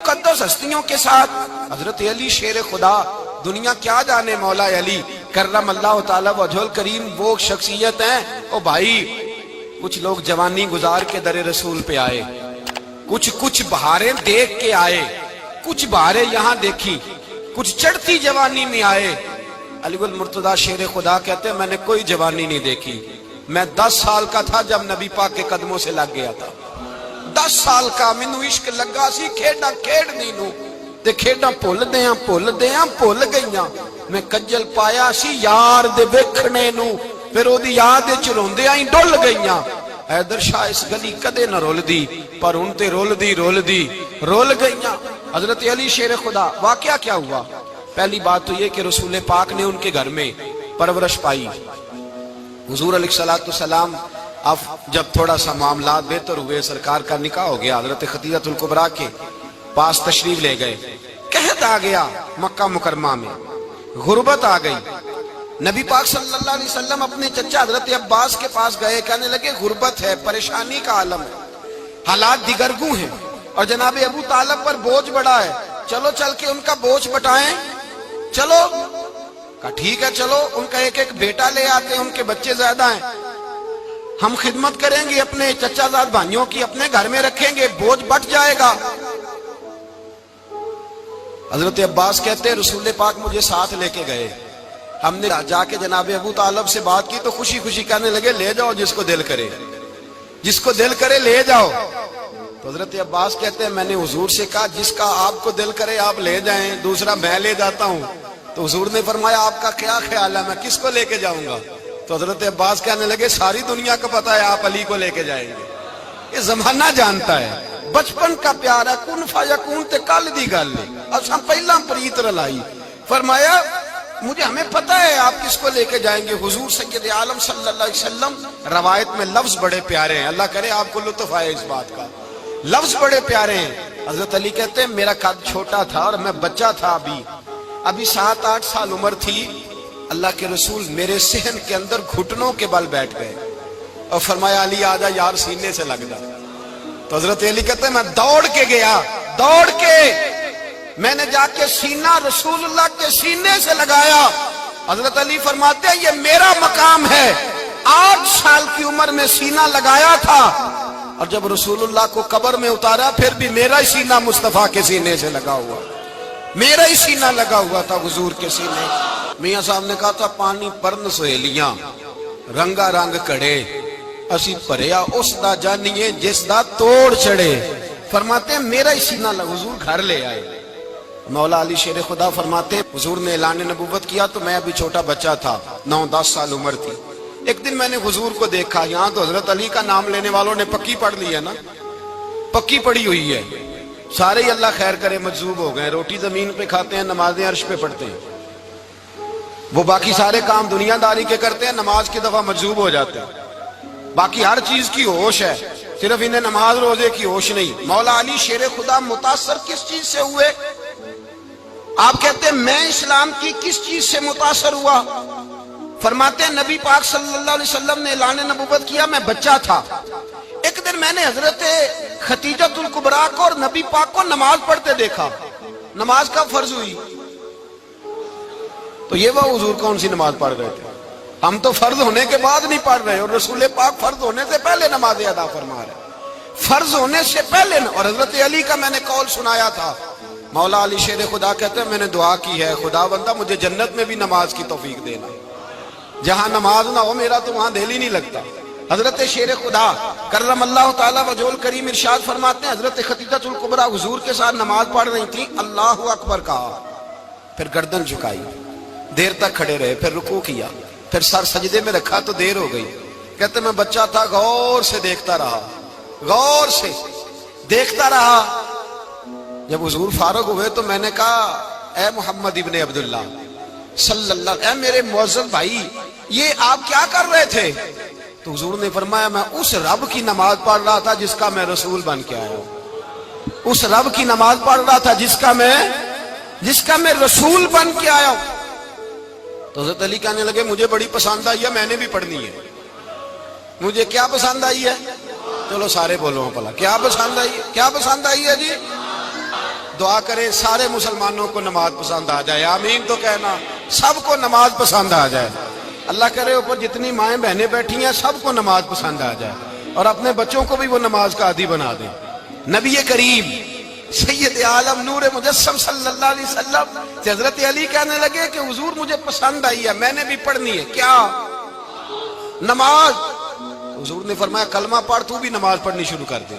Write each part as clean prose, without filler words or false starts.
مقدس ہستیوں کے ساتھ حضرت علی شیر خدا، دنیا کیا جانے مولا علی کرم اللہ تعالی وجہ الکریم، وہ شخصیت ہیں۔ او بھائی، کچھ لوگ جوانی گزار کے در رسول پہ آئے، کچھ بہاریں دیکھ کے آئے، کچھ بہاریں یہاں دیکھی، کچھ چڑھتی جوانی میں آئے۔ علی گل مرتضیٰ شیر خدا کہتے ہیں میں نے کوئی جوانی نہیں دیکھی، میں 10 سال کا تھا جب نبی پاک کے قدموں سے لگ گیا تھا۔ 10 سال کا مینوں عشق لگا سی، کھیڈاں کھیڈنی نو تے کھیڈاں بھول گئیاں، میں کجل پایا سی یار دے ویکھنے نو، پھر او دی یاد وچ روندیاں ہی ڈل گئیاں۔ حیدر شاہ اس گلی کدے نہ رول دی، پر ان تے رول گئیاں۔ حضرت علی شیر خدا، واقعہ کیا ہوا؟ پہلی بات تو یہ کہ رسول پاک نے ان کے گھر میں پرورش پائی۔ حضور علیہ السلام اب جب تھوڑا سا معاملات بہتر ہوئے، سرکار کا نکاح ہو گیا، حضرت خدیجہ الکبریٰ کے پاس تشریف لے گئے۔ قحط آ گیا مکہ مکرمہ میں، غربت آ گئی۔ نبی پاک صلی اللہ علیہ وسلم اپنے چچا حضرت عباس کے پاس گئے، کہنے لگے غربت ہے، پریشانی کا عالم ہے، حالات دیگرگوں ہیں، اور جناب ابو طالب پر بوجھ بڑا ہے، چلو چل کے ان کا بوجھ بٹائیں۔ چلو، کہا ٹھیک ہے، چلو ان کا ایک بیٹا لے آتے ہیں، ان کے بچے زیادہ ہیں، ہم خدمت کریں گے اپنے چچا زاد بھائیوں کی، اپنے گھر میں رکھیں گے، بوجھ بٹ جائے گا۔ حضرت عباس کہتے ہیں رسول پاک مجھے ساتھ لے کے گئے، ہم نے جا کے جناب ابو طالب سے بات کی تو خوشی خوشی کہنے لگے لے جاؤ جس کو دل کرے لے جاؤ۔ تو حضرت عباس کہتے ہیں میں نے حضور سے کہا جس کا آپ کو دل کرے آپ لے جائیں، دوسرا میں لے جاتا ہوں۔ تو حضور نے فرمایا آپ کا کیا خیال ہے، میں کس کو لے کے جاؤں گا؟ تو حضرت عباس کہنے لگے ساری دنیا کو پتا ہے آپ علی کو لے کے جائیں گے، یہ زمانہ جانتا ہے، بچپن کا پیار ہے، کن فیکون تے کل دی گل ہے، اساں پہلا پریت رلائی۔ فرمایا مجھے ہمیں پتہ ہے آپ کس کو لے کے جائیں گے، حضور سید عالم صلی اللہ علیہ وسلم۔ روایت میں لفظ بڑے پیارے ہیں، اللہ کرے آپ کو لطف آئے اس بات کا، لفظ بڑے پیارے ہیں۔ حضرت علی کہتے ہیں میرا قد چھوٹا تھا اور میں بچہ تھا، ابھی 7-8 سال عمر تھی، اللہ کے رسول میرے صحن کے اندر گھٹنوں کے بل بیٹھ گئے اور فرمایا علی آجا یار سینے سے لگ جا۔ تو حضرت علی کہتے ہیں میں دوڑ کے گیا، میں نے جا کے سینہ رسول اللہ کے سینے سے لگایا۔ حضرت علی فرماتے ہیں یہ میرا مقام ہے، 8 سال کی عمر میں سینہ لگایا تھا، اور جب رسول اللہ کو قبر میں اتارا پھر بھی میرا ہی سینہ مصطفیٰ کے سینے سے لگا ہوا، میرا ہی سینہ لگا ہوا تھا حضور کے سینے۔ میاں صاحب نے کہا تھا پانی پرن سہیلیاں رنگا رنگ کڑے، اسی پریا اس دا جانیے جس دا توڑ چڑے۔ فرماتے ہیں میرا ہی سینہ لگا، حضور گھر لے آئے۔ مولا علی شیر خدا فرماتے ہیں حضور نے اعلان نبوت کیا تو میں ابھی چھوٹا بچہ تھا، 9-10 سال عمر تھی۔ ایک دن میں نے حضور کو دیکھا، یہاں تو حضرت علی کا نام لینے والوں نے پکی پڑھ لی ہے نا، پکی پڑھی ہوئی ہے، سارے ہی اللہ خیر کرے مجذوب ہو گئے، روٹی زمین پہ کھاتے ہیں، نمازیں عرش پہ پڑھتے ہیں، وہ باقی سارے کام دنیا داری کے کرتے ہیں، نماز کی دفعہ مجذوب ہو جاتے ہیں، باقی ہر چیز کی ہوش ہے، صرف انہیں نماز روزے کی ہوش نہیں۔ مولا علی شیر خدا متاثر کس چیز سے ہوئے؟ آپ کہتے ہیں میں اسلام کی کس چیز سے متاثر ہوا؟ فرماتے ہیں نبی پاک صلی اللہ علیہ وسلم نے اعلان نبوت کیا، میں بچہ تھا، ایک دن میں نے حضرت خدیجہ الکبریٰ کو اور نبی پاک کو نماز پڑھتے دیکھا۔ نماز کب فرض ہوئی؟ تو یہ وہ حضور کون سی نماز پڑھ رہے تھے؟ ہم تو فرض ہونے کے بعد نہیں پڑھ رہے، اور رسول پاک فرض ہونے سے پہلے نماز ادا فرما رہے، فرض ہونے سے پہلے۔ اور حضرت علی کا میں نے قول سنایا تھا، مولا علی شیر خدا کہتے ہیں میں نے دعا کی ہے خدا بندہ مجھے جنت میں بھی نماز کی توفیق دینا، جہاں نماز نہ ہو میرا تو وہاں دل ہی نہیں لگتا۔ حضرت شیر خدا کرم اللہ تعالی وجہ الکریم ارشاد فرماتے ہیں حضرت خدیجہ الکبریٰ حضور کے ساتھ نماز پڑھ رہی تھی، اللہ اکبر کہا، پھر گردن جھکائی، دیر تک کھڑے رہے، پھر رکوع کیا، پھر سر سجدے میں رکھا تو دیر ہو گئی۔ کہتے میں بچہ تھا، غور سے دیکھتا رہا، جب حضور فارغ ہوئے تو میں نے کہا اے محمد ابن عبداللہ صلی اللہ، اے میرے معزز بھائی یہ آپ کیا کر رہے تھے؟ تو حضور نے فرمایا میں اس رب کی نماز پڑھ رہا تھا جس کا میں رسول بن کے آیا ہوں، اس رب کی نماز پڑھ رہا تھا جس کا میں رسول بن کے آیا ہوں۔ تو حضرت علی کہنے لگے مجھے بڑی پسند آئی ہے، میں نے بھی پڑھنی ہے۔ مجھے کیا پسند آئی ہے؟ چلو سارے بولو پلا، کیا پسند آئی ہے جی؟ دعا کریں سارے مسلمانوں کو نماز پسند آ جائے، آمین تو کہنا، سب کو نماز پسند آ جائے۔ اللہ کرے اوپر جتنی مائیں بہنیں بیٹھی ہیں سب کو نماز پسند آ جائے، اور اپنے بچوں کو بھی وہ نماز کا عادی بنا دیں۔ نبی کریم سید عالم نور مجسم صلی اللہ علیہ وسلم سے حضرت علی کہنے لگے کہ حضور مجھے پسند آئی ہے، میں نے بھی پڑھنی ہے، کیا؟ نماز۔ حضور نے فرمایا کلمہ پڑھ، تو بھی نماز پڑھنی شروع کر دے۔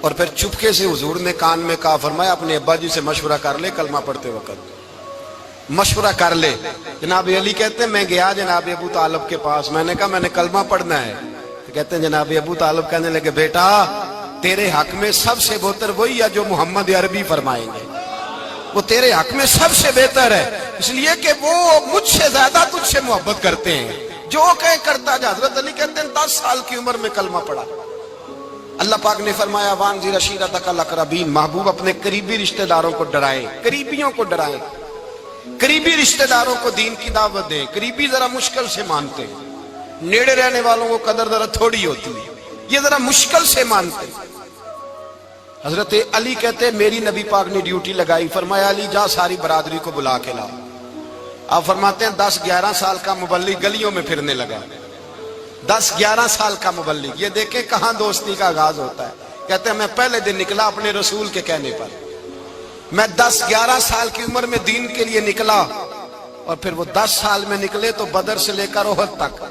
اور پھر چپکے سے حضور نے کان میں کہا، فرمایا اپنے ابا جی سے مشورہ کر لے کلمہ پڑھتے وقت، مشورہ کر لے۔ جناب علی کہتے ہیں میں گیا جناب ابو طالب کے پاس، میں نے کہا میں نے کلمہ پڑھنا ہے، تو کہتے ہیں جناب ابو طالب کہنے لگے بیٹا تیرے حق میں سب سے بہتر وہی ہے جو محمد عربی فرمائیں گے، وہ تیرے حق میں سب سے بہتر ہے، اس لیے کہ وہ مجھ سے زیادہ تجھ سے محبت کرتے ہیں، جو کہیں کرتا جا۔ حضرت علی کہتے ہیں 10 سال کی عمر میں کلمہ پڑھا۔ اللہ پاک نے فرمایا وانذر عشیرتک الاقربین، محبوب اپنے قریبی رشتہ داروں کو ڈرائیں، قریبیوں کو ڈرائیں، قریبی رشتہ داروں کو دین کی دعوت دیں۔ قریبی ذرا مشکل سے مانتے ہیں، نیڑے رہنے والوں کو قدر ذرا تھوڑی ہوتی ہے، یہ ذرا مشکل سے مانتے ہیں۔ حضرت علی کہتے ہیں میری نبی پاک نے ڈیوٹی لگائی، فرمایا علی جا ساری برادری کو بلا کے لا۔ آپ فرماتے ہیں 10-11 سال کا مبلغ گلیوں میں پھرنے لگا، 10-11 سال کا مبلغ، یہ دیکھیں کہاں دوستی کا آغاز ہوتا ہے۔ کہتے ہیں میں پہلے دن نکلا اپنے رسول کے کہنے پر، میں 10-11 سال کی عمر میں دین کے لیے نکلا، اور پھر وہ 10 سال میں نکلے تو بدر سے لے کر احد تک،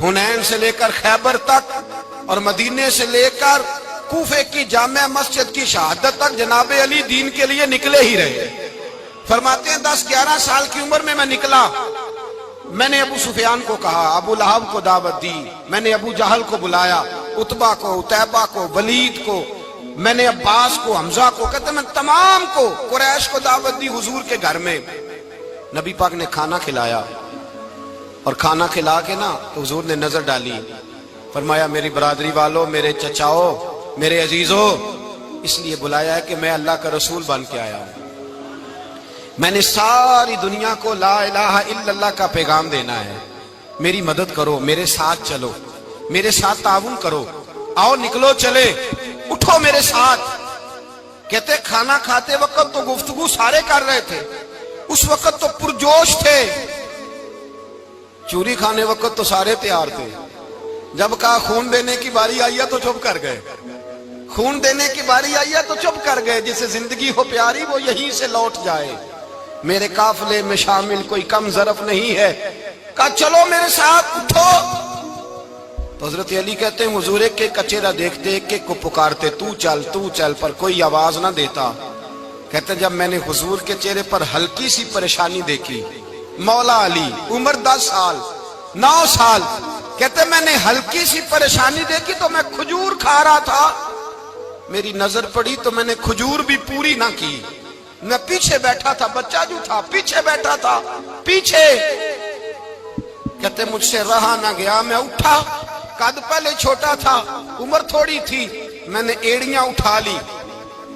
حنین سے لے کر خیبر تک، اور مدینے سے لے کر کوفے کی جامع مسجد کی شہادت تک جناب علی دین کے لیے نکلے ہی رہے۔ فرماتے ہیں 10-11 سال کی عمر میں نکلا، میں نے ابو سفیان کو کہا، ابو لہب کو دعوت دی، میں نے ابو جہل کو بلایا، عتبہ کو، عتیبہ کو، ولید کو، میں نے عباس کو، حمزہ کو، کہتے میں تمام کو، قریش کو دعوت دی حضور کے گھر میں۔ نبی پاک نے کھانا کھلایا، اور کھانا کھلا کے نا تو حضور نے نظر ڈالی، فرمایا میری برادری والوں، میرے چچاؤ، میرے عزیزو، اس لیے بلایا ہے کہ میں اللہ کا رسول بن کے آیا ہوں، میں نے ساری دنیا کو لا الہ الا اللہ کا پیغام دینا ہے، میری مدد کرو، میرے ساتھ چلو، میرے ساتھ تعاون کرو، آؤ نکلو چلے، اٹھو میرے ساتھ۔ کہتے کھانا کھاتے وقت تو گفتگو سارے کر رہے تھے، اس وقت تو پرجوش تھے، چوری کھانے وقت تو سارے تیار تھے، جب کہا خون دینے کی باری آئی ہے تو چپ کر گئے، خون دینے کی باری آئی ہے تو چپ کر گئے، جسے زندگی ہو پیاری وہ یہیں سے لوٹ جائے، میرے قافلے میں شامل کوئی کم ظرف نہیں ہے، کہا چلو میرے ساتھ اٹھو۔ تو حضرت علی کہتے ہیں حضور ایک ایک کا چہرہ دیکھتے، ایک ایک کو پکارتے، تو چل، پر کوئی آواز نہ دیتا۔ کہتے جب میں نے حضور کے چہرے پر ہلکی سی پریشانی دیکھی، مولا علی عمر 10 سال 9 سال، کہتے میں نے ہلکی سی پریشانی دیکھی تو میں کھجور کھا رہا تھا، میری نظر پڑی تو میں نے کھجور بھی پوری نہ کی، میں پیچھے بیٹھا تھا، بچہ جو تھا پیچھے بیٹھا تھا، پیچھے۔ کہتے مجھ سے رہا نہ گیا، میں اٹھا، قد پہلے چھوٹا تھا، عمر تھوڑی تھی، میں نے ایڑیاں اٹھا لی،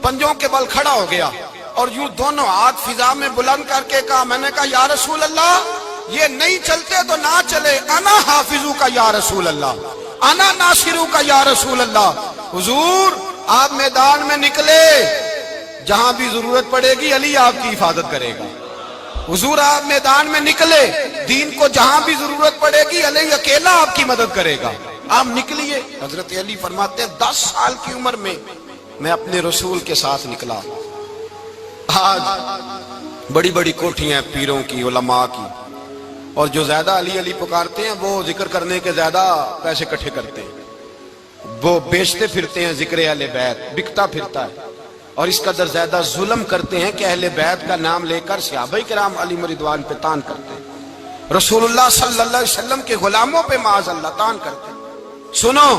پنجوں کے بل کھڑا ہو گیا، اور یوں دونوں ہاتھ فضا میں بلند کر کے کہا، میں نے کہا یا رسول اللہ یہ نہیں چلتے تو نہ چلے، انا حافظو کا یا رسول اللہ، انا ناصرو کا یا رسول اللہ۔ حضور آپ میدان میں نکلے، جہاں بھی ضرورت پڑے گی علی آپ کی حفاظت کرے گا، حضور آپ میدان میں نکلے، دین کو جہاں بھی ضرورت پڑے گی علی اکیلا آپ کی مدد کرے گا، آپ نکلیے۔ حضرت علی فرماتے ہیں 10 سال کی عمر میں میں اپنے رسول کے ساتھ نکلا۔ آج بڑی بڑی کوٹھیاں پیروں کی، علماء کی، اور جو زیادہ علی علی پکارتے ہیں وہ ذکر کرنے کے زیادہ پیسے اکٹھے کرتے ہیں، وہ بیچتے پھرتے ہیں ذکر اہل بیت، بکتا پھرتا ہے، اور اس قدر زیادہ ظلم کرتے ہیں کہ اہل بیت کا نام لے کر صحابہ کرام علی رضوان پہ تان کرتے ہیں، رسول اللہ صلی اللہ علیہ وسلم کے غلاموں پہ معاذ اللہ تان کرتے ہیں۔ سنو،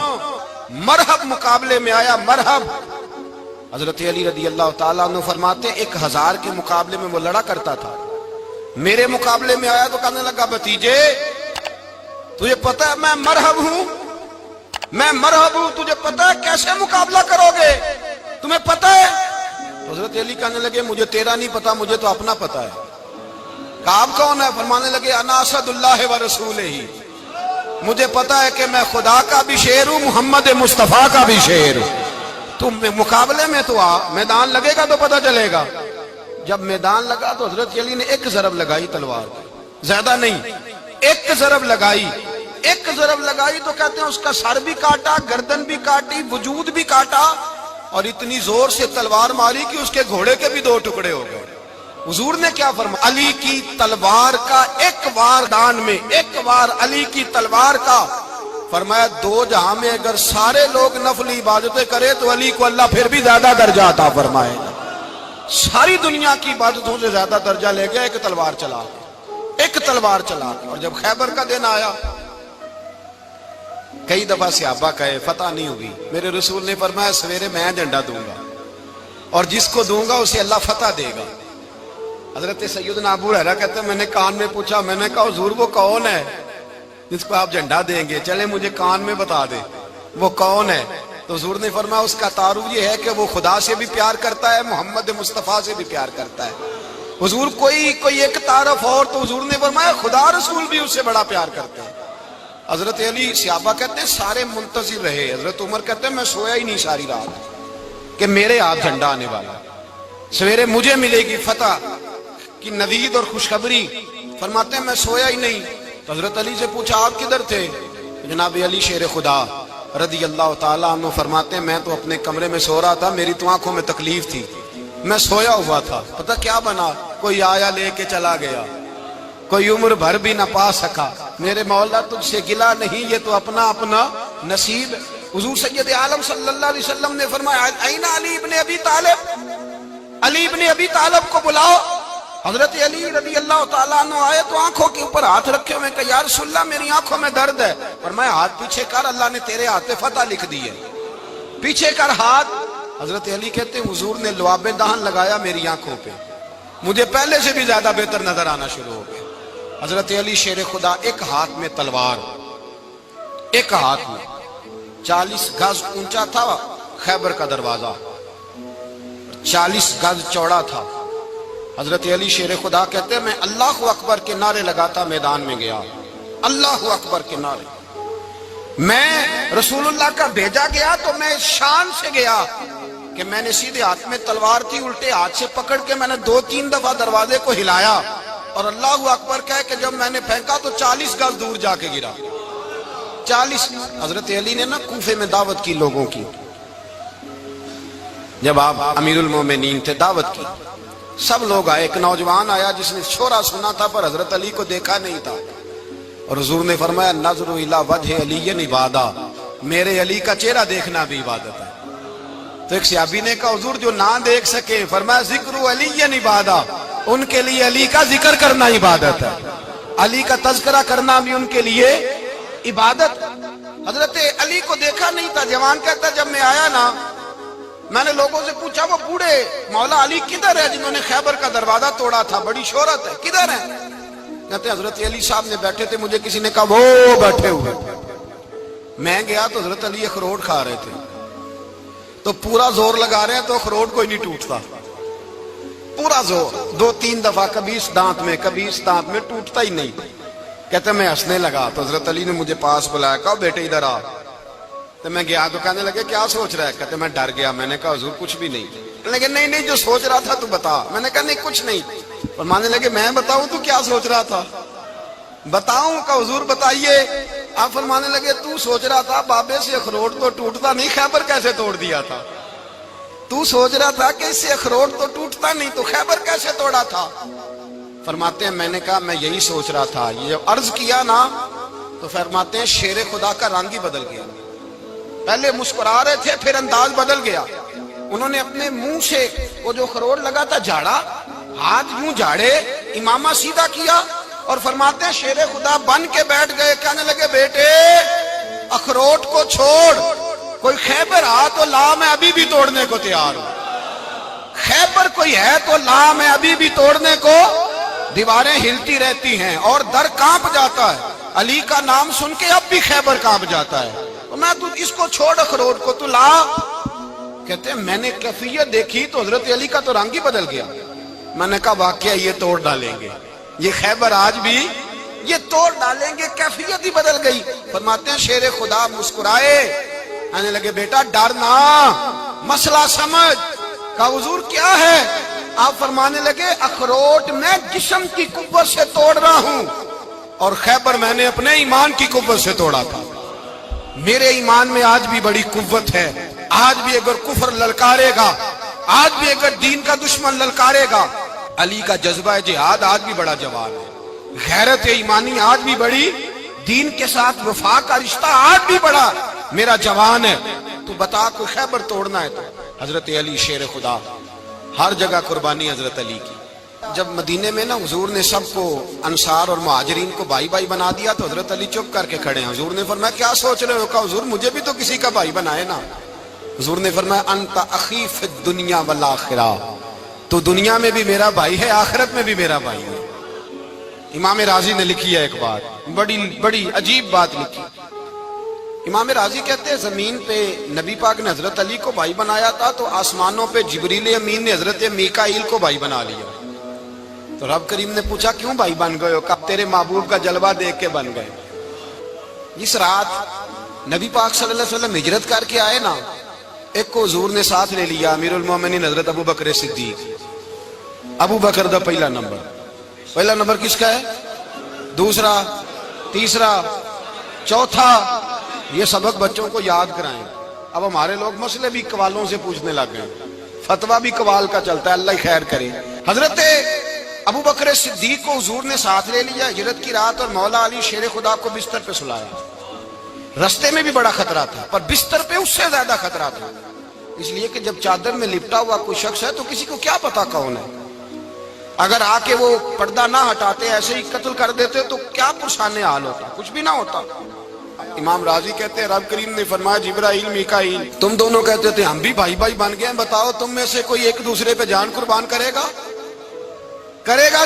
مرحب مقابلے میں آیا، مرحب۔ حضرت علی رضی اللہ تعالیٰ عنہ فرماتے 1000 کے مقابلے میں وہ لڑا کرتا تھا، میرے مقابلے میں آیا تو کہنے لگا بھتیجے تجھے پتہ ہے میں مرحب ہوں، میں مرحب ہوں، تجھے پتہ ہے کیسے مقابلہ کرو گے، تمہیں پتہ ہے؟ حضرت علی کہنے لگے مجھے تیرا نہیں پتا، مجھے تو اپنا پتا ہے۔ کہا آپ کون ہے؟ فرمانے لگے انا اسد اللہ و رسولہ، مجھے پتا ہے کہ میں خدا کا بھی شیر ہوں، محمد مصطفیٰ کا بھی شیر ہوں۔ تم مقابلے میں تو آ، میدان لگے گا تو پتہ چلے گا۔ جب میدان لگا تو حضرت علی نے ایک ضرب لگائی تلوار، زیادہ نہیں، ایک ضرب لگائی۔ ایک ضرب لگائی تو کہتے ہیں اس کا سر بھی کاٹا، گردن بھی کاٹی، وجود بھی کاٹا، اور اتنی زور سے تلوار ماری کہ اس کے گھوڑے کے بھی 2 ٹکڑے ہو گئے۔ حضور نے کیا فرمایا؟ علی کی تلوار کا ایک وار دان میں، ایک وار علی کی تلوار کا، فرمایا 2 جہاں میں اگر سارے لوگ نفل عبادتیں کرے تو علی کو اللہ پھر بھی زیادہ درجہ عطا فرمائے گا۔ ساری دنیا کی عبادتوں سے زیادہ درجہ لے گیا ایک تلوار چلا کے، ایک تلوار چلا کے۔ اور جب خیبر کا دن آیا، کئی دفعہ صحابہ کہے فتح نہیں ہوگی، میرے رسول نے فرمایا سویرے میں جھنڈا دوں گا اور جس کو دوں گا اسے اللہ فتح دے گا۔ حضرت سیدنا ابو ہریرہ کہتے ہیں میں نے کان میں پوچھا، میں نے کہا حضور وہ کون ہے جس کو آپ جھنڈا دیں گے؟ چلے مجھے کان میں بتا دے وہ کون ہے۔ تو حضور نے فرمایا اس کا تعارف یہ ہے کہ وہ خدا سے بھی پیار کرتا ہے، محمد مصطفیٰ سے بھی پیار کرتا ہے۔ حضور کوئی ایک تعارف اور، تو حضور نے فرمایا خدا رسول بھی اس سے بڑا پیار کرتے ہیں۔ حضرت علی، صحابہ کہتے ہیں سارے منتظر رہے۔ حضرت عمر کہتے ہیں میں سویا ہی نہیں ساری رات کہ میرے ہاتھ جھنڈا آنے والا، سویرے مجھے ملے گی فتح کی نوید اور خوشخبری۔ فرماتے ہیں میں سویا ہی نہیں۔ تو حضرت علی سے پوچھا آپ کدھر تھے؟ جناب علی شیر خدا رضی اللہ تعالیٰ عنہ فرماتے ہیں میں تو اپنے کمرے میں سو رہا تھا، میری تو آنکھوں میں تکلیف تھی، میں سویا ہوا تھا، پتہ کیا بنا، کوئی آیا لے کے چلا گیا، کوئی عمر بھر بھی نہ پا سکا۔ میرے مولا تجھ سے گلا نہیں، یہ تو اپنا اپنا نصیب۔ حضور سید عالم صلی اللہ علیہ وسلم نے فرمایا این علی ابن ابی طالب، علی ابن ابی طالب کو بلاؤ۔ حضرت علی رضی اللہ تعالیٰ عنہ آئے تو آنکھوں کے اوپر ہاتھ رکھے ہوئے کہ یا رسول اللہ میری آنکھوں میں درد ہے۔ فرمایا ہاتھ پیچھے کر، اللہ نے تیرے ہاتھ پہ فتح لکھ دی ہے، پیچھے کر ہاتھ۔ حضرت علی کہتے ہیں حضور نے لعاب دہن لگایا میری آنکھوں پہ، مجھے پہلے سے بھی زیادہ بہتر نظر آنا شروع ہو گیا۔ حضرت علی شیر خدا، ایک ہاتھ میں تلوار، ایک ہاتھ میں 40 گز اونچا تھا خیبر کا دروازہ، 40 گز چوڑا تھا۔ حضرت علی شیر خدا کہتے ہیں میں اللہ اکبر کے نعرے لگاتا میدان میں گیا، اللہ اکبر کے نعرے۔ میں رسول اللہ کا بھیجا گیا تو میں شان سے گیا کہ میں نے سیدھے ہاتھ میں تلوار تھی، الٹے ہاتھ سے پکڑ کے میں نے 2-3 دفعہ دروازے کو ہلایا اور اللہ اکبر کہہ کہ جب میں نے پھینکا تو 40 گز دور جا کے گرا، 40۔ حضرت علی نے نا کوفے میں دعوت کی لوگوں کی، جب آپ امیر المومنین تھے، دعوت کی، سب لوگ آئے۔ ایک نوجوان آیا جس نے شورا سنا تھا پر حضرت علی کو دیکھا نہیں تھا، اور حضور نے فرمایا نظر الی وجہ علی عبادہ، میرے علی کا چہرہ دیکھنا بھی عبادت ہے۔ تو ایک صحابی نے کہا حضور جو نہ دیکھ سکے، فرمایا ذکر علی عبادہ، ان کے لیے علی کا ذکر کرنا عبادت ہے، علی کا تذکرہ کرنا بھی ان کے لیے عبادت۔ حضرت علی کو دیکھا نہیں تھا۔ جوان کہتا جب میں آیا نا، میں نے لوگوں سے پوچھا وہ بوڑھے مولا علی کدھر ہے جنہوں نے خیبر کا دروازہ توڑا تھا، بڑی شہرت ہے، کدھر ہے؟ کہتے ہیں حضرت علی صاحب نے بیٹھے تھے، مجھے کسی نے کہا وہ بیٹھے ہوئے۔ میں گیا تو حضرت علی اخروٹ کھا رہے تھے، تو پورا زور لگا رہے ہیں تو اخروٹ کوئی نہیں ٹوٹتا، پورا زور 2-3 دفعہ، کبھی اس دانت میں کبھی اس دانت میں، ٹوٹتا ہی نہیں۔ کہتے میں ہنسنے لگا تو حضرت علی نے مجھے پاس بلایا، کہا بیٹے ادھر آ۔ تو میں گیا تو کہنے لگے کیا سوچ رہا ہے؟ کہتے میں ڈر گیا۔ میں نے کہا حضور کچھ بھی نہیں۔ لیکن نہیں جو سوچ رہا تھا تو بتا۔ میں نے کہا نہیں کچھ نہیں۔ فرمانے لگے میں بتاؤں تو کیا سوچ رہا تھا؟ بتاؤں؟ کہ حضور بتائیے۔ آپ فرمانے لگے تو سوچ رہا تھا بابے سے اخروٹ تو ٹوٹتا نہیں، خیبر کیسے توڑ دیا تھا؟ تو سوچ رہا تھا کہ اس سے اخروٹ تو ٹوٹتا نہیں تو خیبر کیسے توڑا تھا؟ فرماتے ہیں میں نے کہا میں یہی سوچ رہا تھا۔ یہ جب عرض کیا نا تو فرماتے ہیں شیر خدا کا رنگ ہی بدل گیا، پہلے مسکرا رہے تھے پھر انداز بدل گیا۔ انہوں نے اپنے منہ سے وہ جو خروٹ لگا تھا جھاڑا، ہاتھ یوں جھاڑے، امامہ سیدھا کیا اور فرماتے ہیں شیر خدا بن کے بیٹھ گئے۔ کہنے لگے بیٹے اخروٹ کو چھوڑ، کوئی خیبر آ تو لا، میں ابھی بھی توڑنے کو تیار ہوں۔ خیبر کوئی ہے تو لا، میں ابھی بھی توڑنے کو۔ دیواریں ہلتی رہتی ہیں اور در کانپ جاتا ہے، علی کا نام سن کے اب بھی خیبر کانپ جاتا ہے۔ میں تو اس کو چھوڑ اخروٹ کو تو لا۔ کہتے ہیں میں نے کیفیت دیکھی تو حضرت علی کا تو رنگ ہی بدل گیا۔ میں نے کہا واقعہ یہ توڑ ڈالیں گے، یہ خیبر آج بھی یہ توڑ ڈالیں گے، کیفیت ہی بدل گئی۔ فرماتے ہیں شیر خدا مسکرائے، آنے لگے بیٹا ڈر نہ، مسئلہ سمجھ۔ کہا حضور کیا ہے؟ آپ فرمانے لگے اخروٹ میں جسم کی قوت سے توڑ رہا ہوں اور خیبر میں نے اپنے ایمان کی قوت سے توڑا تھا۔ میرے ایمان میں آج بھی بڑی قوت ہے، آج بھی اگر کفر للکارے گا، آج بھی اگر دین کا دشمن للکارے گا، علی کا جذبہ جہاد آج بھی بڑا جوان ہے، غیرت ایمانی آج بھی بڑی، دین کے ساتھ وفا کا رشتہ آج بھی بڑا میرا جوان ہے۔ تو بتا کوئی خیبر توڑنا ہے تو حضرت علی شیر خدا، ہر جگہ قربانی حضرت علی کی۔ جب مدینے میں نا حضور نے سب کو انصار اور مہاجرین کو بھائی بھائی بنا دیا تو حضرت علی چپ کر کے کھڑے ہیں۔ حضور نے فرمایا کیا سوچ رہے ہو؟ کہا حضور مجھے بھی تو کسی کا بھائی بنائے نا۔ حضور نے فرمایا انت اخی فی الدنیا والآخرہ، تو دنیا میں بھی میرا بھائی ہے، آخرت میں بھی میرا بھائی ہے۔ امام راضی نے لکھی ہے ایک بات، بڑی عجیب بات لکھی۔ امام راضی کہتے ہیں زمین پہ نبی پاک نے حضرت علی کو بھائی بنایا تھا تو آسمانوں پہ جبریل امین نے حضرت میکائیل کو بھائی بنا لیا۔ تو رب کریم نے پوچھا کیوں بھائی بن گئے ہو؟ کہا تیرے محبوب کا جلوہ دیکھ کے بن گئے۔ جس رات نبی پاک صلی اللہ علیہ وسلم ہجرت کر کے آئے نا، ایک کو حضور نے ساتھ لے لیا، امیر المومنین حضرت ابو بکر صدیق۔ ابو بکر دا پہلا نمبر کس کا ہے؟ دوسرا، تیسرا، چوتھا، یہ سبق بچوں کو یاد کرائیں۔ اب ہمارے لوگ مسئلے بھی قوالوں سے پوچھنے لگ گئے، فتویٰ بھی قوال کا چلتا ہے، اللہ خیر کرے۔ حضرت ابو بکر صدیق کو حضور نے ساتھ لے لیا ہجرت کی رات، اور مولا علی شیر خدا کو بستر پہ سلایا۔ رستے میں بھی بڑا خطرہ تھا پر بستر پہ اس سے زیادہ خطرہ تھا، اس لیے کہ جب چادر میں لپٹا ہوا کوئی شخص ہے تو کسی کو کیا پتا کون ہے، اگر آ کے وہ پردہ نہ ہٹاتے ایسے ہی قتل کر دیتے تو کیا پرسان حال ہوتا، کچھ بھی نہ ہوتا۔ امام راضی کہتے ہیں رب کریم نے فرمایا جبرائیل میکائیل تم دونوں کہتے تھے ہم بھی بھائی بھائی بن گئے ہیں، بتاؤ تم میں سے کوئی ایک دوسرے پہ جان قربان کرے گا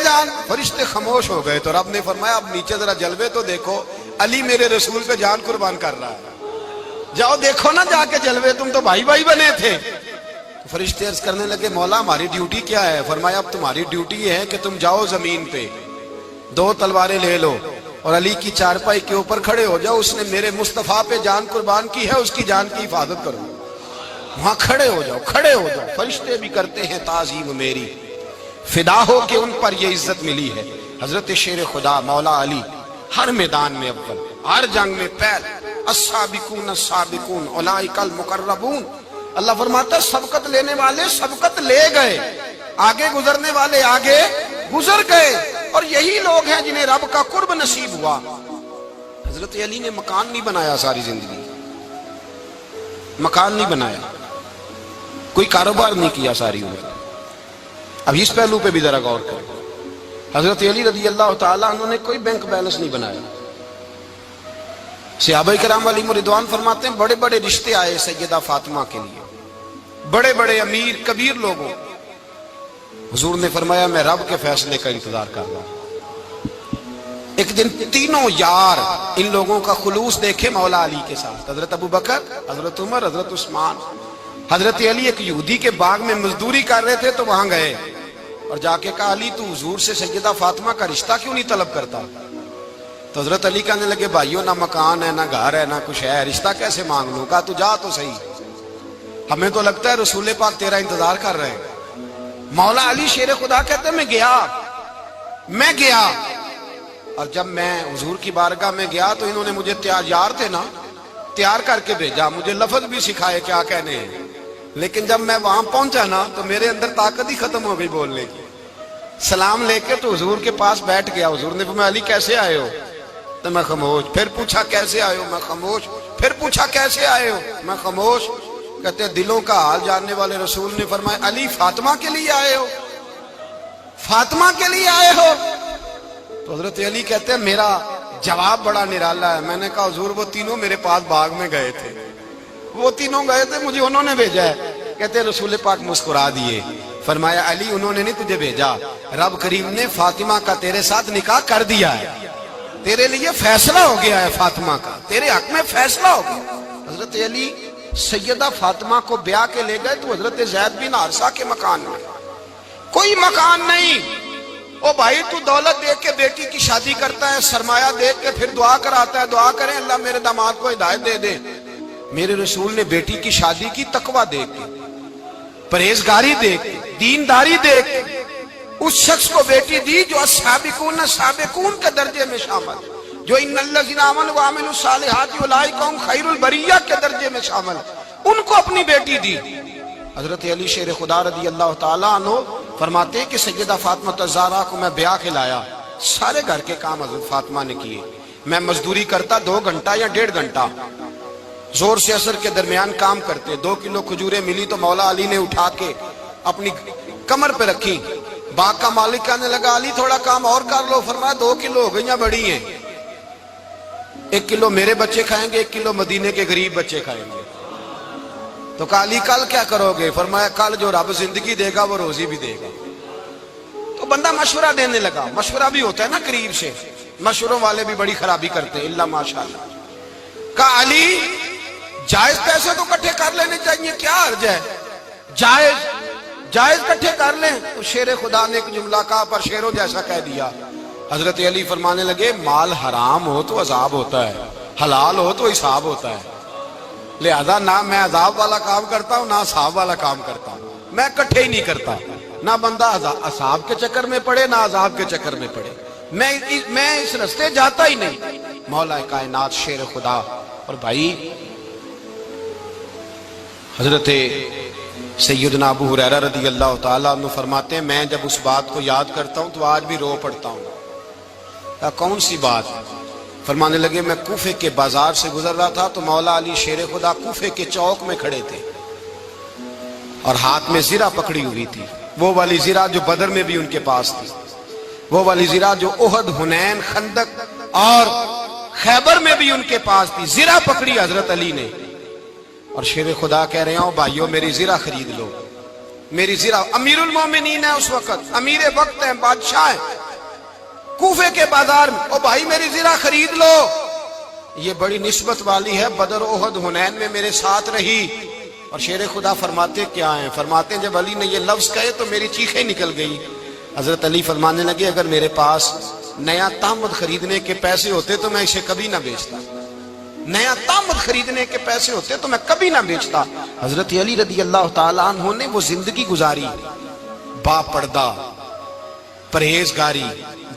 جان؟ فرشتے خاموش ہو گئے تو رب نے فرمایا اب نیچے ذرا جلوے تو دیکھو، علی میرے رسول پہ جان قربان کر رہا ہے، جاؤ دیکھو نا جا کے جلوے، تم تو بھائی بھائی بنے تھے۔ فرشتے عرض کرنے لگے مولا ہماری ڈیوٹی کیا ہے؟ فرمایا اب تمہاری ڈیوٹی یہ ہے کہ تم جاؤ زمین پہ، دو تلواریں لے لو اور علی کی چارپائی کے اوپر کھڑے ہو جاؤ، اس نے میرے مصطفیٰ پہ جان قربان کی ہے، اس کی جان کی حفاظت کرو۔ وہاں کھڑے ہو جاؤ۔ فرشتے بھی کرتے ہیں تعظیم میری، فدا ہو کہ ان پر یہ عزت ملی ہے۔ حضرت شیر خدا مولا علی ہر میدان میں اول، ہر جنگ میں پہل، السابقون السابقون اولئک المقربون۔ اللہ فرماتا ہے سبقت لینے والے سبقت لے گئے، آگے گزرنے والے آگے گزر گئے، اور یہی لوگ ہیں جنہیں رب کا قرب نصیب ہوا۔ حضرت علی نے مکان نہیں بنایا، ساری زندگی مکان نہیں بنایا، کوئی کاروبار نہیں کیا ساری عمر۔ اب اس پہلو پہ بھی ذرا غور کریں، حضرت علی رضی اللہ تعالیٰ انہوں نے کوئی بینک بیلنس نہیں بنایا۔ صحابہ کرام علیہم رضوان فرماتے ہیں بڑے بڑے رشتے آئے سیدہ فاطمہ کے لیے، بڑے بڑے امیر کبیر لوگوں، حضور نے فرمایا میں رب کے فیصلے کا انتظار کر رہا ہوں۔ ایک دن تینوں یار ان لوگوں کا خلوص دیکھے مولا علی کے ساتھ، حضرت ابو بکر، حضرت عمر، حضرت عثمان، حضرت علی ایک یہودی کے باغ میں مزدوری کر رہے تھے تو وہاں گئے اور جا کے کہا علی تو حضور سے سیدہ فاطمہ کا رشتہ کیوں نہیں طلب کرتا؟ تو حضرت علی کہنے لگے بھائیو نہ مکان ہے نہ گھر ہے نہ کچھ ہے، رشتہ کیسے مانگ لوں؟ کہا تو جا تو صحیح، ہمیں تو لگتا ہے رسول پاک تیرا انتظار کر رہے ہیں۔ مولا علی شیر خدا کہتے ہیں میں گیا اور جب میں حضور کی بارگاہ میں گیا تو انہوں نے مجھے یار تھے نا تیار کر کے بھیجا، مجھے لفظ بھی سکھائے کیا کہنے ہیں، لیکن جب میں وہاں پہنچا نا تو میرے اندر طاقت ہی ختم ہو گئی بولنے کی۔ سلام لے کے تو حضور کے پاس بیٹھ گیا، حضور نے فرمایا علی کیسے آئے ہو؟ تو میں خاموش، پھر پوچھا کیسے آئے ہو؟ میں خاموش، پھر پوچھا کیسے آئے ہو؟ میں خاموش۔ کہتے ہیں دلوں کا حال جاننے والے رسول نے فرمایا علی فاطمہ کے لیے آئے ہو؟ فاطمہ کے لیے آئے ہو؟ تو حضرت علی کہتے ہیں میرا جواب بڑا نرالا ہے۔ میں نے کہا حضور وہ تینوں میرے پاس باغ میں گئے تھے، وہ تینوں گئے تھے، مجھے انہوں نے بھیجا ہے۔ کہتے ہیں رسول پاک مسکرا دیے، فرمایا علی انہوں نے نہیں تجھے بھیجا، رب کریم نے فاطمہ کا تیرے ساتھ نکاح کر دیا ہے، تیرے لیے فیصلہ ہو گیا ہے، فاطمہ کا تیرے حق میں فیصلہ ہو گیا۔ حضرت علی سیدہ فاطمہ کو بیاہ کے لے گئے تو حضرت زید بن حارثہ کے مکان میں کوئی مکان نہیں۔ او بھائی تو دولت دیکھ کے بیٹی کی شادی کرتا ہے، سرمایہ دیکھ کے پھر دعا کراتا ہے، دعا کریں اللہ میرے داماد کو ہدایت دے دے۔ میرے رسول نے بیٹی کی شادی کی تقویٰ دیکھ کے، پرہیزگاری دیکھ کے، دینداری دیکھ کے اس شخص کو بیٹی دی جو السابقون سابقون کے درجے میں شامل، جو ان الذین آمنوا وعملوا الصالحات اولئک هم خیر البریہ کے درجے میں شامل، ان کو اپنی بیٹی دی۔ حضرت علی شیر خدا رضی اللہ تعالیٰ عنہ فرماتے ہیں کہ سیدہ فاطمہ الزہرا کو میں بیاہ کے لایا، سارے گھر کے کام حضرت فاطمہ نے کیے، میں مزدوری کرتا 2 گھنٹہ یا 1.5 گھنٹہ، زور سے عصر کے درمیان کام کرتے، 2 کلو کھجوریں ملی تو مولا علی نے اٹھا کے اپنی کمر پہ رکھی، باغ کا مالک کہنے لگا علی تھوڑا کام اور کر لو، فرمایا 2 کلو ہو گئیں بڑی ہیں، 1 کلو میرے بچے کھائیں گے، 1 کلو مدینے کے غریب بچے کھائیں گے۔ تو کہا علی کل کیا کرو گے؟ فرمایا کل جو رب زندگی دے گا وہ روزی بھی دے گا۔ تو بندہ مشورہ دینے لگا، مشورہ بھی ہوتا ہے نا قریب سے، مشوروں والے بھی بڑی خرابی کرتے ہیں، اللہ ماشاءاللہ۔ کہا علی جائز پیسے تو کٹھے کر لینے چاہیے، کیا عرض ہے، جائز کٹھے کر لیں۔ تو شیر خدا نے ایک جملہ کہا پر شیروں جیسا کہہ دیا۔ حضرت علی فرمانے لگے مال حرام ہو تو عذاب ہوتا ہے، حلال ہو تو حساب ہوتا ہے، لہذا نہ میں عذاب والا کام کرتا ہوں نہ حساب والا کام کرتا ہوں، میں کٹھے ہی نہیں کرتا، نہ بندہ عذاب کے چکر میں پڑے نہ عذاب کے چکر میں پڑے، میں اس رستے جاتا ہی نہیں۔ مولا کائنات شیر خدا۔ اور بھائی حضرت سیدنا ابو ہریرہ رضی اللہ تعالیٰ عنہ فرماتے ہیں میں جب اس بات کو یاد کرتا ہوں تو آج بھی رو پڑتا ہوں۔ کون سی بات؟ فرمانے لگے میں کوفے کے بازار سے گزر رہا تھا تو مولا علی شیر خدا کوفے کے چوک میں کھڑے تھے اور ہاتھ میں زرہ پکڑی ہوئی تھی، وہ والی زرہ جو بدر میں بھی ان کے پاس تھی، وہ والی زرہ جو احد، حنین، خندق اور خیبر میں بھی ان کے پاس تھی، زرہ پکڑی حضرت علی نے اور شیر خدا کہہ رہے ہوں بھائیو میری زرہ خرید لو، میری زرہ۔ امیر المومنین ہے اس وقت، امیر وقت ہیں، بادشاہ ہیں، کوفے کے بازار میں، او بھائی میری زرہ خرید لو، یہ بڑی نسبت والی ہے، بدر، احد، حنین میں میرے ساتھ رہی۔ اور شیر خدا فرماتے کیا ہیں؟ فرماتے ہیں جب علی نے یہ لفظ کہے تو میری چیخیں نکل گئی۔ حضرت علی فرمانے لگے اگر میرے پاس نیا تامد خریدنے کے پیسے ہوتے تو میں اسے کبھی نہ بیچتا، نیا تامد خریدنے کے پیسے ہوتے تو میں کبھی نہ بیچتا۔ حضرت علی رضی اللہ تعالیٰ عنہ نے وہ زندگی گزاری، با پردہ، پرہیزگاری،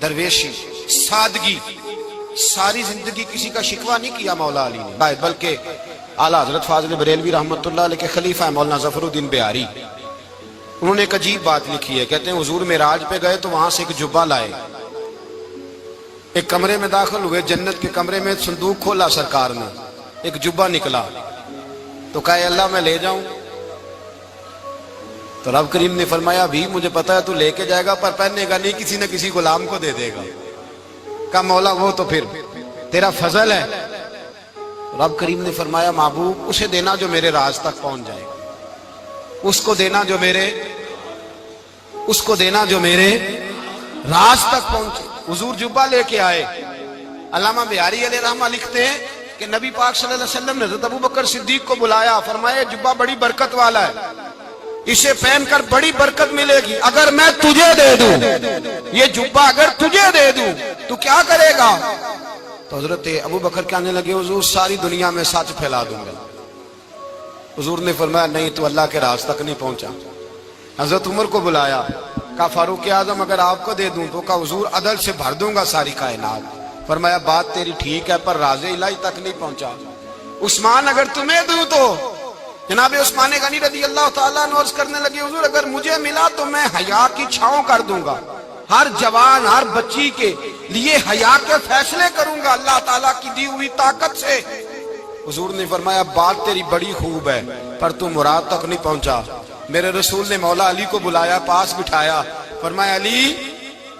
درویشی، سادگی، ساری زندگی کسی کا شکوہ نہیں کیا مولا علی نے، بلکہ اعلیٰ حضرت فاضل بریلوی رحمۃ اللہ علیہ کے خلیفہ مولانا ظفر الدین بہاری، انہوں نے ایک عجیب بات لکھی ہے، کہتے ہیں حضور معراج پہ گئے تو وہاں سے ایک جبہ لائے، ایک کمرے میں داخل ہوئے، جنت کے کمرے میں صندوق کھولا سرکار نے، ایک جبہ نکلا تو کہا اللہ میں لے جاؤں؟ تو رب کریم نے فرمایا بھی مجھے پتا ہے تو لے کے جائے گا پر پہننے گا نہیں، کسی نہ کسی غلام کو دے دے گا۔ کہا مولا وہ تو پھر تیرا فضل ہے۔ رب کریم نے فرمایا محبوب اسے دینا جو میرے راز تک پہنچ جائے گا، اس کو دینا جو میرے راز تک پہنچے۔ حضور جبہ لے کے آئے۔ علامہ بہاری علیہ رحمہ لکھتے ہیں کہ نبی پاک صلی اللہ علیہ وسلم نے حضرت ابوبکر صدیق کو بلایا، فرمایا جبہ بڑی برکت والا ہے، اسے پہن کر بڑی برکت ملے گی، اگر میں تجھے دے دوں یہ جبہ، اگر تجھے دے دوں تو کیا کرے گا؟ تو حضرت ابوبکر کہنے لگے حضور ساری دنیا میں سچ پھیلا دوں گا۔ حضور نے فرمایا نہیں تو اللہ کے راز تک نہیں پہنچا۔ حضرت عمر کو بلایا، کہا فاروق اعظم اگر آپ کو دے دوں تو کہا حضور عدل سے بھر دوں گا ساری کائنات۔ فرمایا بات تیری ٹھیک ہے پر راز الہی تک نہیں پہنچا۔ عثمان اگر تمہیں دوں تو جناب عثمان غنی رضی اللہ تعالیٰ عنہ عرض کرنے لگے حضور اگر مجھے ملا تو میں حیا کی چھاؤں کر دوں گا، ہر جوان ہر بچی کے لیے حیا کے فیصلے کروں گا اللہ تعالیٰ کی دی ہوئی طاقت سے۔ حضور نے فرمایا بات تیری بڑی خوب ہے پر تو مراد تک نہیں پہنچا۔ میرے رسول نے مولا علی کو بلایا، پاس بٹھایا، فرمایا علی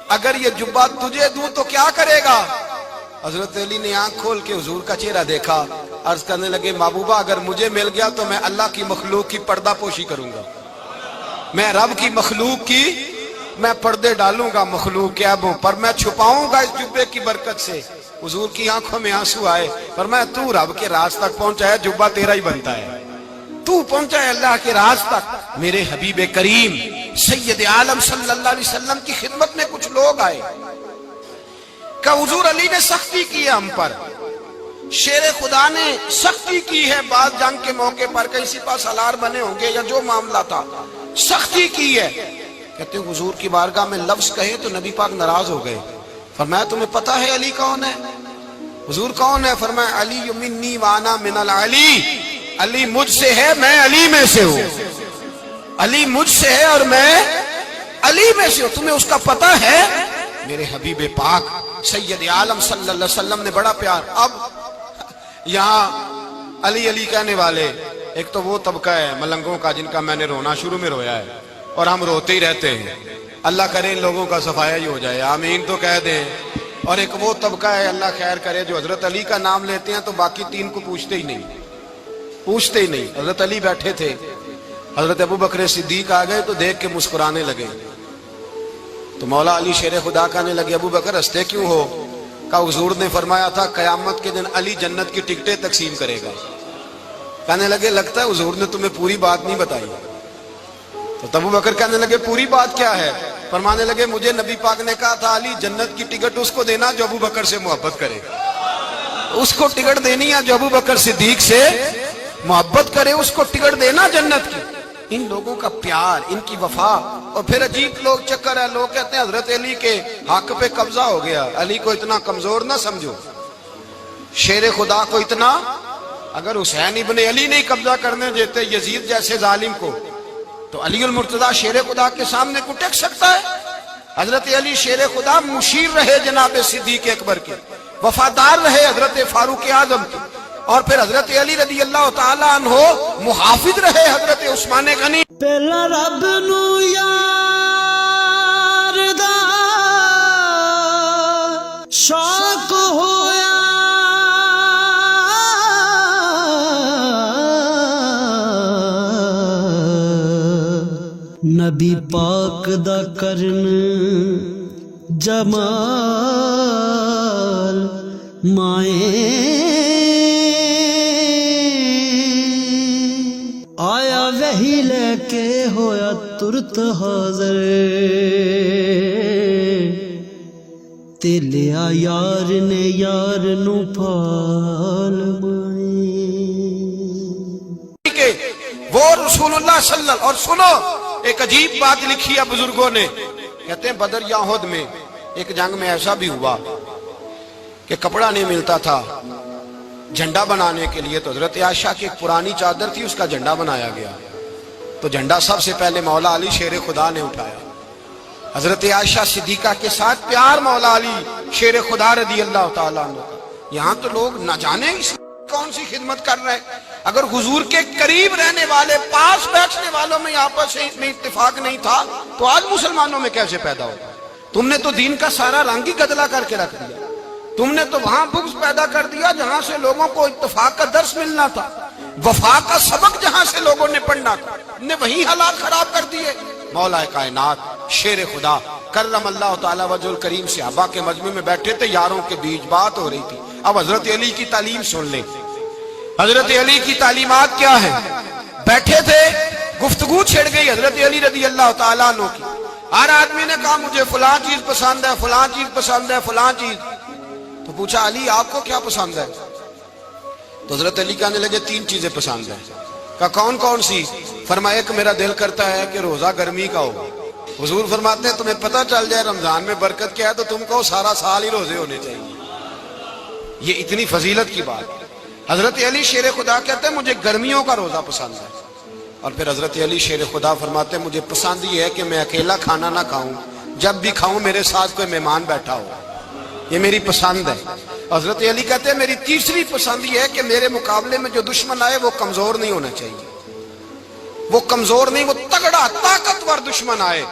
اگر یہ جبہ تجھے دوں تو کیا کرے گا؟ حضرت علی نے آنکھ کھول کے حضور کا چہرہ دیکھا، عرض کرنے لگے محبوبہ اگر مجھے مل گیا تو میں اللہ کی مخلوق کی پردہ پوشی کروں گا، میں رب کی مخلوق کی میں پردے ڈالوں گا مخلوق کے عیبوں پر، میں چھپاؤں گا اس جبے کی برکت سے۔ حضور کی آنکھوں میں آنسو آئے، فرمایا تو رب کے راز تک پہنچا ہے، جبہ تیرا ہی بنتا ہے، تو پہنچا ہے اللہ کے راز تک۔ میرے حبیب کریم سید عالم صلی اللہ علیہ وسلم کی خدمت میں کچھ لوگ آئے کہ حضور علی نے سختی کی ہے ہم پر، شیر خدا نے سختی کی ہے، بعض جنگ کے موقع پر کہیں سپہ سالار بنے ہوں گے یا جو معاملہ تھا، سختی کی ہے. کہتے ہیں حضور کی بارگاہ میں لفظ کہے تو نبی پاک ناراض ہو گئے. فرمایا تمہیں پتہ ہے علی کون ہے؟ حضور کون ہے؟ فرمایا علی منی وانا من العلی، علی مجھ سے ہے، میں علی میں سے ہوں. علی مجھ سے ہے اور میں علی میں سے ہوں. تمہیں اس کا پتہ ہے؟ میرے حبیب پاک سید عالم صلی اللہ علیہ وسلم نے بڑا پیار. اب یہاں علی علی کہنے والے ایک تو وہ طبقہ ہے ملنگوں کا جن کا میں نے رونا شروع میں رویا ہے اور ہم روتے ہی رہتے ہیں. اللہ کرے ان لوگوں کا صفایا ہی ہو جائے، آمین تو کہہ دیں. اور ایک وہ طبقہ ہے اللہ خیر کرے جو حضرت علی کا نام لیتے ہیں تو باقی تین کو پوچھتے ہی نہیں. حضرت علی بیٹھے تھے، حضرت ابو بکر صدیق آ گئے تو دیکھ کے مسکرانے لگے. تو مولا علی شیر خدا کہنے لگے ابو بکر ہنستے کیوں ہو؟ کہا حضور نے فرمایا تھا قیامت کے دن علی جنت کی ٹکٹیں تقسیم کرے گا. کہنے لگے لگتا ہے حضور نے تمہیں پوری بات نہیں بتائی. تو ابو بکر کہنے لگے پوری بات کیا ہے؟ فرمانے لگے مجھے نبی پاک نے کہا تھا علی جنت کی ٹکٹ اس کو دینا جو ابو بکر سے محبت کرے. اس کو ٹکٹ دینی ہے جو ابو بکر صدیق سے محبت کرے، اس کو ٹکٹ دینا جنت کی. ان لوگوں کا پیار، ان کی وفا. اور پھر عجیب لوگ چکر ہے، لوگ کہتے ہیں حضرت علی کے حق پہ قبضہ ہو گیا. علی کو اتنا کمزور نہ سمجھو، شیر خدا کو اتنا. اگر حسین ابن علی نہیں قبضہ کرنے دیتے یزید جیسے ظالم کو تو علی المرتضیٰ شیر خدا کے سامنے کو ٹک سکتا ہے؟ حضرت علی شیر خدا مشیر رہے جناب صدیق اکبر کے، وفادار رہے حضرت فاروق اعظم کے، اور پھر حضرت علی رضی اللہ تعالیٰ عنہ محافظ رہے حضرت عثمان غنی. پہلا رب نو یار دا شوق ہویا، نبی پاک دا کرن جمال مائیں آیا وہی لے کے ہویا ترت حاضر، تے لیا یار نے یار نو پال مائیں. وہ رسول اللہ صلی اللہ. اور سنو ایک عجیب بات لکھی ہے بزرگوں نے، کہتے ہیں بدر یا احد میں ایک جنگ میں ایسا بھی ہوا کہ کپڑا نہیں ملتا تھا جھنڈا بنانے کے لیے. تو حضرت عائشہ کی ایک پرانی چادر تھی، اس کا جھنڈا بنایا گیا. تو جھنڈا سب سے پہلے مولا علی شیر خدا نے اٹھایا. حضرت عائشہ صدیقہ کے ساتھ پیار مولا علی شیر خدا رضی اللہ تعالیٰ عنہ. یہاں تو لوگ نہ جانے کون سی خدمت کر رہے ہیں. اگر حضور کے قریب رہنے والے پاس بیٹھنے والوں میں آپس میں اتفاق نہیں تھا تو آج مسلمانوں میں کیسے پیدا ہوگا؟ تم نے تو دین کا سارا رنگ ہی گدلا کر کے رکھ دیا. تم نے تو وہاں بغض پیدا کر دیا جہاں سے لوگوں کو اتفاق کا درس ملنا تھا، وفا کا سبق جہاں سے لوگوں نے پڑھنا تھا، نے وہی حالات خراب کر دیے. مولا کائنات شیر خدا کرم اللہ تعالیٰ وجہ الکریم صحابہ کے مجمع میں بیٹھے تھے، یاروں کے بیچ بات ہو رہی تھی. اب حضرت علی کی تعلیم سن لیں. حضرت علی کی تعلیمات کیا ہے؟ بیٹھے تھے، گفتگو چھڑ گئی حضرت علی رضی اللہ تعالیٰ عنہ کی. ہر آدمی نے کہا مجھے فلاں چیز پسند ہے، فلاں چیز پسند ہے، فلاں چیز. تو پوچھا علی آپ کو کیا پسند ہے؟ تو حضرت علی کہنے لگے تین چیزیں پسند ہیں. کہا کون کون سی؟ فرمایا ایک میرا دل کرتا ہے کہ روزہ گرمی کا ہو. حضور فرماتے ہیں تمہیں پتہ چل جائے رمضان میں برکت کیا ہے تو تم کو سارا سال ہی روزے ہونے چاہیے. یہ اتنی فضیلت کی بات. حضرت علی شیر خدا کہتے ہیں مجھے گرمیوں کا روزہ پسند ہے. اور پھر حضرت علی شیر خدا فرماتے ہیں مجھے پسند یہ ہے کہ میں اکیلا کھانا نہ کھاؤں، جب بھی کھاؤں میرے ساتھ کوئی مہمان بیٹھا ہو. یہ میری پسند ہے. حضرت علی کہتے ہیں میری تیسری پسند یہ ہے کہ میرے مقابلے میں جو دشمن آئے وہ کمزور نہیں ہونا چاہیے. وہ کمزور نہیں، وہ تگڑا طاقتور دشمن آئے.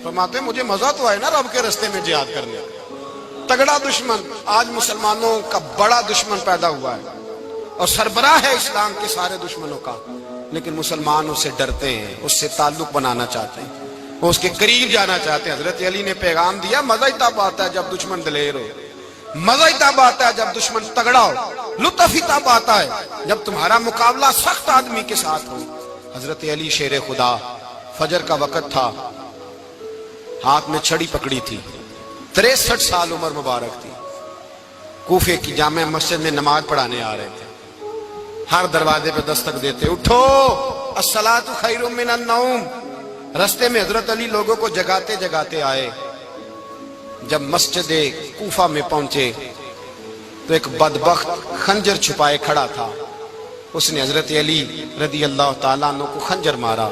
فرماتے ہیں مجھے مزہ تو آئے نا رب کے رستے میں جہاد کرنے. تگڑا دشمن. آج مسلمانوں کا بڑا دشمن پیدا ہوا ہے اور سربراہ ہے اسلام کے سارے دشمنوں کا، لیکن مسلمان اس سے ڈرتے ہیں، اس سے تعلق بنانا چاہتے ہیں، وہ اس کے قریب جانا چاہتے ہیں. حضرت علی نے پیغام دیا مزہ ہی تب آتا ہے جب دشمن دلیر ہو، مزہ ہی تب آتا ہے جب دشمن تگڑا ہو، لطف ہی تب آتا ہے جب تمہارا مقابلہ سخت آدمی کے ساتھ ہو. حضرت علی شیر خدا، فجر کا وقت تھا، ہاتھ میں چھڑی پکڑی تھی، 63 سال عمر مبارک تھی. کوفے کی جامع مسجد میں نماز پڑھانے آ رہے تھے. ہر دروازے پہ دستک دیتے اٹھو الصلاۃ خیر من النوم، رستے میں حضرت علی لوگوں کو جگاتے جگاتے آئے. جب مسجد کوفہ میں پہنچے تو ایک بدبخت خنجر چھپائے کھڑا تھا. اس نے حضرت علی رضی اللہ تعالیٰ عنہ کو خنجر مارا.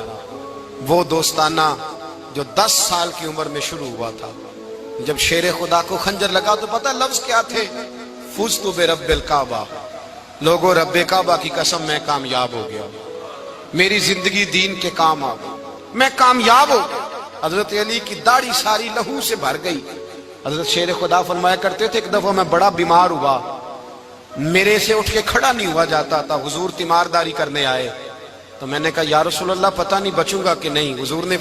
وہ دوستانہ جو 10 سال کی عمر میں شروع ہوا تھا. جب شیر خدا کو خنجر لگا تو پتہ لفظ کیا تھے؟ فزت برب الکعبہ. لوگوں رب کعبہ کی قسم میں کامیاب ہو گیا, میری زندگی دین کے کام آ گئی, میں کامیاب ہو گیا. حضرت علی کی داڑھی ساری لہو سے بھر گئی. حضرت شیر خدا فرمایا کرتے تھے ایک دفعہ میں بڑا بیمار ہوا, میرے سے اٹھ کے کھڑا نہیں ہوا جاتا تھا. حضور تیمارداری کرنے آئے تو میں نے کہا یا رسول اللہ پتہ نہیں بچوں گا کہ نہیں. حضور نے